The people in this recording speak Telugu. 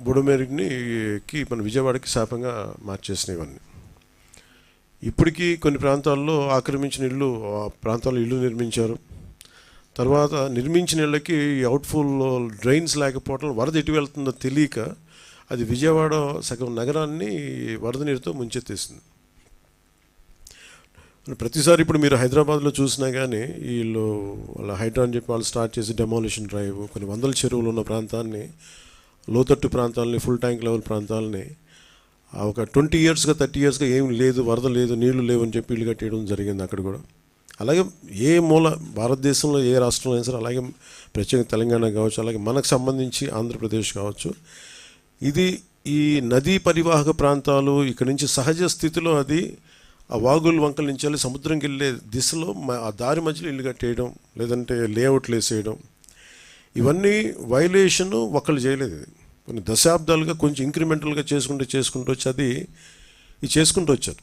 బుడమేరుకి మన విజయవాడకి శాపంగా మార్చేసినాయి ఇవన్నీ. ఇప్పటికీ కొన్ని ప్రాంతాల్లో ఆక్రమించిన ఇళ్ళు, ఆ ప్రాంతాల్లో ఇల్లు నిర్మించారు. తర్వాత నిర్మించిన ఇళ్ళకి అవుట్ఫుల్ డ్రైన్స్ లేకపోవడం, వరద ఎటు వెళ్తుందో తెలియక అది విజయవాడ సగం నగరాన్ని వరద నీరుతో ముంచెత్తేసింది. ప్రతిసారి ఇప్పుడు మీరు హైదరాబాద్లో చూసినా కానీ వీళ్ళు వాళ్ళ హైడ్రా అని చెప్పి వాళ్ళు స్టార్ట్ చేసి డెమాలిషన్ డ్రైవ్, కొన్ని వందల చెరువులు ఉన్న ప్రాంతాన్ని, లోతట్టు ప్రాంతాలని, ఫుల్ ట్యాంక్ లెవెల్ ప్రాంతాలని ఒక 20 ఇయర్స్గా 30 ఇయర్స్గా ఏం లేదు, వరద లేదు, నీళ్లు లేవు అని చెప్పి ఇల్లు కట్టేయడం జరిగింది అక్కడ కూడా. అలాగే ఏ మూల భారతదేశంలో ఏ రాష్ట్రంలో అయినా సరే, అలాగే ప్రత్యేకంగా తెలంగాణ కావచ్చు, అలాగే మనకు సంబంధించి ఆంధ్రప్రదేశ్ కావచ్చు, ఇది ఈ నదీ పరివాహక ప్రాంతాలు ఇక్కడి నుంచి సహజ స్థితిలో అది ఆ వాగులు వంకల నుంచి వెళ్ళి సముద్రంకి వెళ్ళే దిశలో ఆ దారి మధ్యలో ఇల్లు కట్టేయడం, లేదంటే లేఅవుట్లు వేసేయడం, ఇవన్నీ వైలేషన్ ఒకళ్ళు చేయలేదు. ఇది కొన్ని దశాబ్దాలుగా కొంచెం ఇంక్రిమెంటల్గా చేసుకుంటూ వచ్చి అది చేసుకుంటూ వచ్చారు.